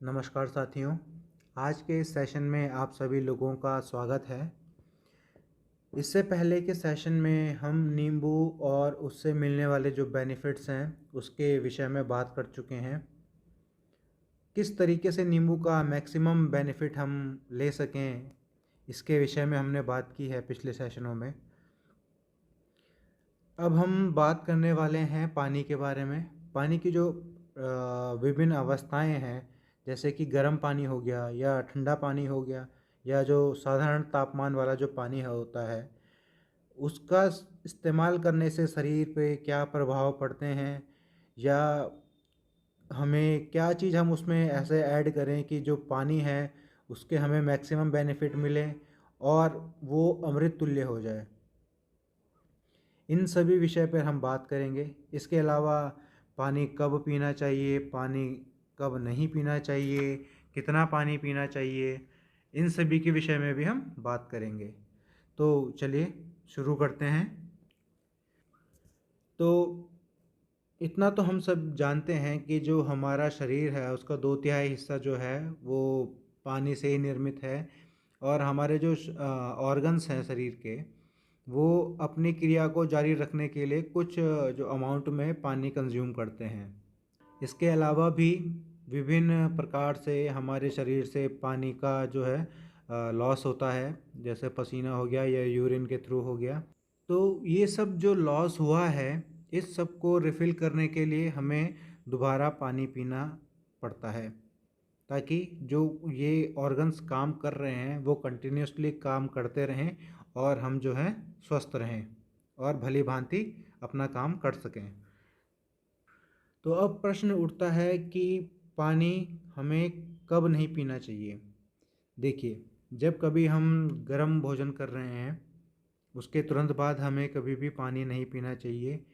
नमस्कार साथियों। आज के इस सेशन में आप सभी लोगों का स्वागत है। इससे पहले के सेशन में हम नींबू और उससे मिलने वाले जो बेनिफिट्स हैं उसके विषय में बात कर चुके हैं। किस तरीके से नींबू का मैक्सिमम बेनिफिट हम ले सकें इसके विषय में हमने बात की है पिछले सेशनों में। अब हम बात करने वाले हैं पानी के बारे में। पानी की जो विभिन्न अवस्थाएं हैं, जैसे कि गर्म पानी हो गया या ठंडा पानी हो गया या जो साधारण तापमान वाला जो पानी होता है, उसका इस्तेमाल करने से शरीर पे क्या प्रभाव पड़ते हैं, या हमें क्या चीज़ हम उसमें ऐसे ऐड करें कि जो पानी है उसके हमें मैक्सिमम बेनिफिट मिले और वो अमृत तुल्य हो जाए। इन सभी विषय पर हम बात करेंगे। इसके अलावा पानी कब पीना चाहिए, पानी कब नहीं पीना चाहिए, कितना पानी पीना चाहिए, इन सभी के विषय में भी हम बात करेंगे। तो चलिए शुरू करते हैं। तो इतना तो हम सब जानते हैं कि जो हमारा शरीर है उसका 2/3 हिस्सा जो है वो पानी से ही निर्मित है, और हमारे जो ऑर्गन्स हैं शरीर के, वो अपनी क्रिया को जारी रखने के लिए कुछ जो अमाउंट में पानी कंज्यूम करते हैं। इसके अलावा भी विभिन्न प्रकार से हमारे शरीर से पानी का जो है लॉस होता है, जैसे पसीना हो गया या यूरिन के थ्रू हो गया। तो ये सब जो लॉस हुआ है, इस सब को रिफ़िल करने के लिए हमें दोबारा पानी पीना पड़ता है, ताकि जो ये ऑर्गन्स काम कर रहे हैं वो कंटिन्यूसली काम करते रहें और हम जो हैं स्वस्थ रहें और भली भांति अपना काम कर सकें। तो अब प्रश्न उठता है कि पानी हमें कब नहीं पीना चाहिए। देखिए, जब कभी हम गर्म भोजन कर रहे हैं उसके तुरंत बाद हमें कभी भी पानी नहीं पीना चाहिए,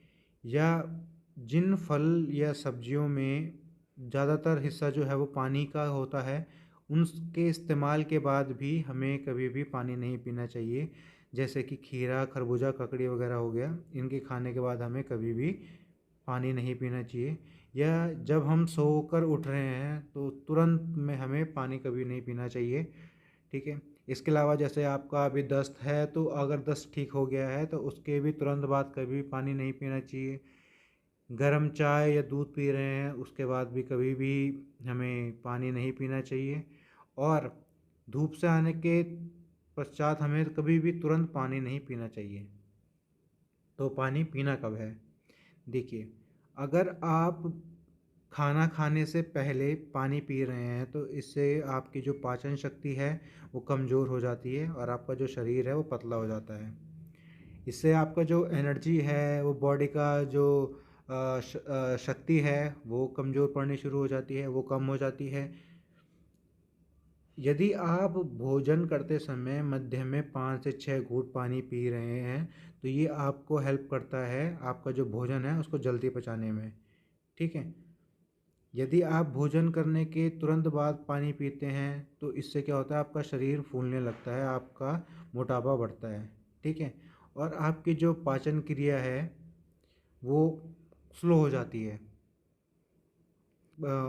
या जिन फल या सब्जियों में ज़्यादातर हिस्सा जो है वो पानी का होता है, उनके इस्तेमाल के बाद भी हमें कभी भी पानी नहीं पीना चाहिए। जैसे कि खीरा, खरबूजा, ककड़ी वगैरह हो गया, इनके खाने के बाद हमें कभी भी पानी नहीं पीना चाहिए। या जब हम सोकर उठ रहे हैं तो तुरंत में हमें पानी कभी नहीं पीना चाहिए। ठीक है। इसके अलावा जैसे आपका अभी दस्त है, तो अगर दस्त ठीक हो गया है तो उसके भी तुरंत बाद कभी भी पानी नहीं पीना चाहिए। गर्म चाय या दूध पी रहे हैं उसके बाद भी कभी भी हमें पानी नहीं पीना चाहिए। और धूप से आने के पश्चात हमें कभी भी तुरंत पानी नहीं पीना चाहिए। तो पानी पीना कब है? देखिए, अगर आप खाना खाने से पहले पानी पी रहे हैं तो इससे आपकी जो पाचन शक्ति है वो कमज़ोर हो जाती है और आपका जो शरीर है वो पतला हो जाता है। इससे आपका जो एनर्जी है, वो बॉडी का जो शक्ति है वो कमज़ोर पड़नी शुरू हो जाती है, वो कम हो जाती है। यदि आप भोजन करते समय मध्य में 5 से 6 घूंट पानी पी रहे हैं तो ये आपको हेल्प करता है आपका जो भोजन है उसको जल्दी पचाने में। ठीक है। यदि आप भोजन करने के तुरंत बाद पानी पीते हैं तो इससे क्या होता है, आपका शरीर फूलने लगता है, आपका मोटापा बढ़ता है। ठीक है। और आपकी जो पाचन क्रिया है वो स्लो हो जाती है।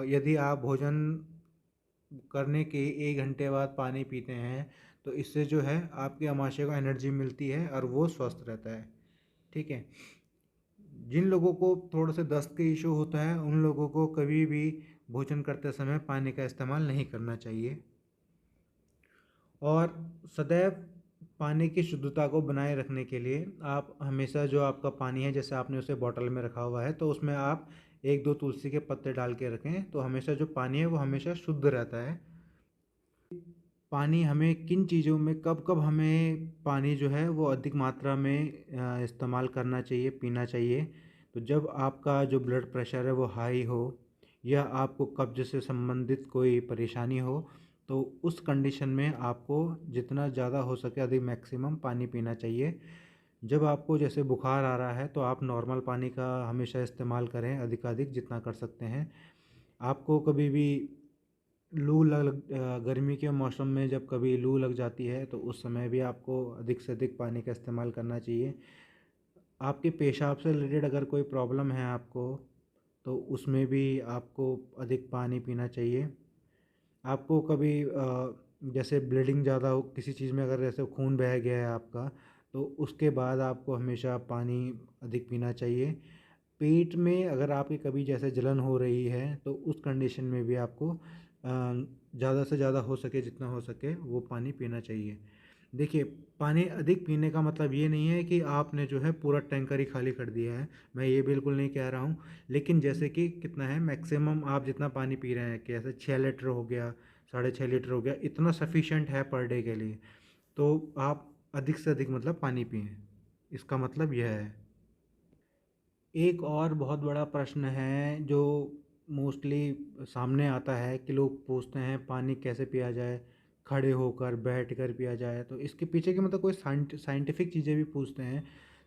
यदि आप भोजन करने के 1 घंटे बाद पानी पीते हैं तो इससे जो है आपके आमाशय को एनर्जी मिलती है और वो स्वस्थ रहता है। ठीक है। जिन लोगों को थोड़ा सा दस्त के इशू होता है उन लोगों को कभी भी भोजन करते समय पानी का इस्तेमाल नहीं करना चाहिए। और सदैव पानी की शुद्धता को बनाए रखने के लिए आप हमेशा जो आपका पानी है, जैसे आपने उसे बॉटल में रखा हुआ है, तो उसमें आप 1-2 तुलसी के पत्ते डाल के रखें, तो हमेशा जो पानी है वो हमेशा शुद्ध रहता है। पानी हमें किन चीज़ों में कब कब हमें पानी जो है वो अधिक मात्रा में इस्तेमाल करना चाहिए, पीना चाहिए, तो जब आपका जो ब्लड प्रेशर है वो हाई हो या आपको कब्ज से संबंधित कोई परेशानी हो, तो उस कंडीशन में आपको जितना ज़्यादा हो सके अधिक मैक्सिमम पानी पीना चाहिए। जब आपको जैसे बुखार आ रहा है तो आप नॉर्मल पानी का हमेशा इस्तेमाल करें, अधिकाधिक जितना कर सकते हैं। आपको कभी भी गर्मी के मौसम में जब कभी लू लग जाती है तो उस समय भी आपको अधिक से अधिक पानी का इस्तेमाल करना चाहिए। आपके पेशाब से रिलेटेड अगर कोई प्रॉब्लम है आपको, तो उसमें भी आपको अधिक पानी पीना चाहिए। आपको कभी जैसे ब्लीडिंग ज़्यादा हो किसी चीज़ में, अगर जैसे खून बह गया है आपका, तो उसके बाद आपको हमेशा पानी अधिक पीना चाहिए। पेट में अगर आपके कभी जैसे जलन हो रही है, तो उस कंडीशन में भी आपको ज़्यादा से ज़्यादा हो सके, जितना हो सके वो पानी पीना चाहिए। देखिए, पानी अधिक पीने का मतलब ये नहीं है कि आपने जो है पूरा टैंकर ही खाली कर दिया है, मैं ये बिल्कुल नहीं कह रहा हूँ। लेकिन जैसे कि कितना है मैक्सिमम आप जितना पानी पी रहे हैं, कि ऐसे 6 लीटर हो गया, 6.5 लीटर हो गया, इतना सफिशेंट है पर डे के लिए। तो आप अधिक से अधिक मतलब पानी पिएँ, इसका मतलब यह है। एक और बहुत बड़ा प्रश्न है जो मोस्टली सामने आता है कि लोग पूछते हैं पानी कैसे पिया जाए, खड़े होकर, बैठकर पिया जाए। तो इसके पीछे की मतलब कोई साइंटिफिक चीज़ें भी पूछते हैं।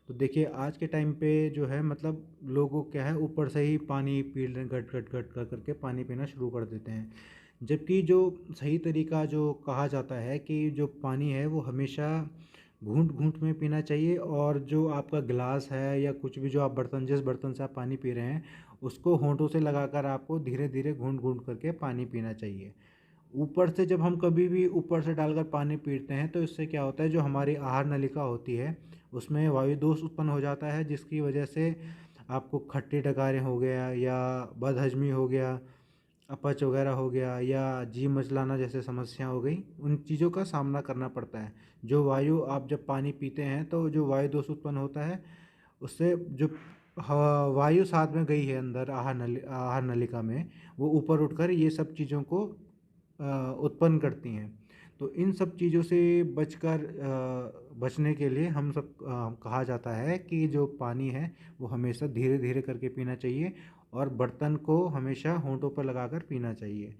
तो देखिए, आज के टाइम पे जो है मतलब लोगों को क्या है, ऊपर से ही पानी पी लें, गट गट गट कर करके पानी पीना शुरू कर देते हैं। जबकि जो सही तरीका जो कहा जाता है कि जो पानी है वो हमेशा घूंट घूंट में पीना चाहिए, और जो आपका गिलास है या कुछ भी जो आप बर्तन, जिस बर्तन से आप पानी पी रहे हैं, उसको होंठों से लगाकर आपको धीरे धीरे घूंट घूंट करके पानी पीना चाहिए। ऊपर से जब हम कभी भी ऊपर से डालकर पानी पीते हैं, तो इससे क्या होता है, जो हमारी आहार नलिका होती है उसमें वायु दोष उत्पन्न हो जाता है, जिसकी वजह से आपको खट्टी डकारें हो गया या बदहजमी हो गया, अपच वगैरह हो गया, या जी मचलाना जैसे समस्या हो गई, उन चीज़ों का सामना करना पड़ता है। जो वायु आप जब पानी पीते हैं, तो जो वायु दोष उत्पन्न होता है, उससे जो हवा वायु साथ में गई है अंदर आहार नलिका में, वो ऊपर उठकर ये सब चीज़ों को उत्पन्न करती हैं। तो इन सब चीज़ों से बचने के लिए हम सब कहा जाता है कि जो पानी है वो हमेशा धीरे धीरे करके पीना चाहिए, और बर्तन को हमेशा होंठों पर लगाकर पीना चाहिए।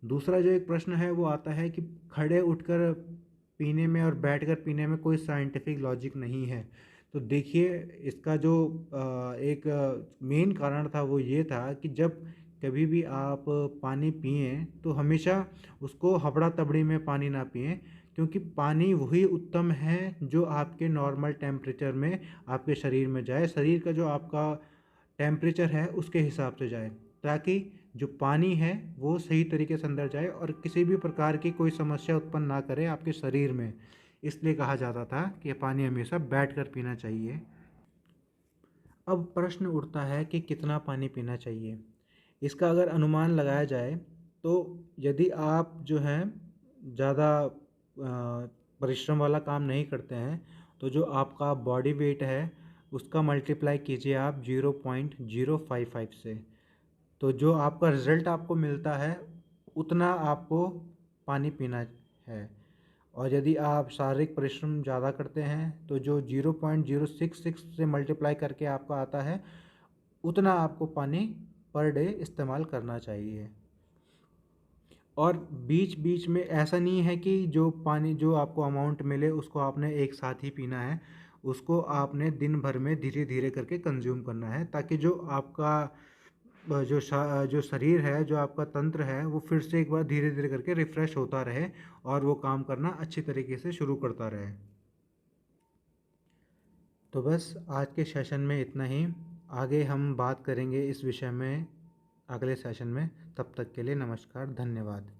दूसरा जो एक प्रश्न है वो आता है कि खड़े उठकर पीने में और बैठकर पीने में कोई साइंटिफिक लॉजिक नहीं है। तो देखिए, इसका जो एक मेन कारण था वो ये था कि जब कभी भी आप पानी पिएँ, तो हमेशा उसको हबड़ा-तबड़ी में पानी ना पिएँ, क्योंकि पानी वही उत्तम है जो आपके नॉर्मल टेम्परेचर में आपके शरीर में जाए। शरीर का जो आपका टेम्परेचर है उसके हिसाब से जाए, ताकि जो पानी है वो सही तरीके से अंदर जाए और किसी भी प्रकार की कोई समस्या उत्पन्न ना करे आपके शरीर में। इसलिए कहा जाता था कि पानी हमेशा बैठकर पीना चाहिए। अब प्रश्न उठता है कि कितना पानी पीना चाहिए। इसका अगर अनुमान लगाया जाए, तो यदि आप जो है ज़्यादा परिश्रम वाला काम नहीं करते हैं, तो जो आपका बॉडी वेट है उसका मल्टीप्लाई कीजिए आप 0.055 से। तो जो आपका रिज़ल्ट आपको मिलता है, उतना आपको पानी पीना है। और यदि आप शारीरिक परिश्रम ज़्यादा करते हैं, तो जो 0.066 से मल्टीप्लाई करके आपका आता है, उतना आपको पानी पर डे इस्तेमाल करना चाहिए। और बीच बीच में ऐसा नहीं है कि जो पानी जो आपको अमाउंट मिले उसको आपने एक साथ ही पीना है। उसको आपने दिन भर में धीरे धीरे करके कंज्यूम करना है, ताकि जो आपका जो शरीर है, जो आपका तंत्र है, वो फिर से एक बार धीरे धीरे करके रिफ़्रेश होता रहे, और वो काम करना अच्छी तरीके से शुरू करता रहे। तो बस आज के सेशन में इतना ही। आगे हम बात करेंगे इस विषय में अगले सेशन में। तब तक के लिए नमस्कार, धन्यवाद।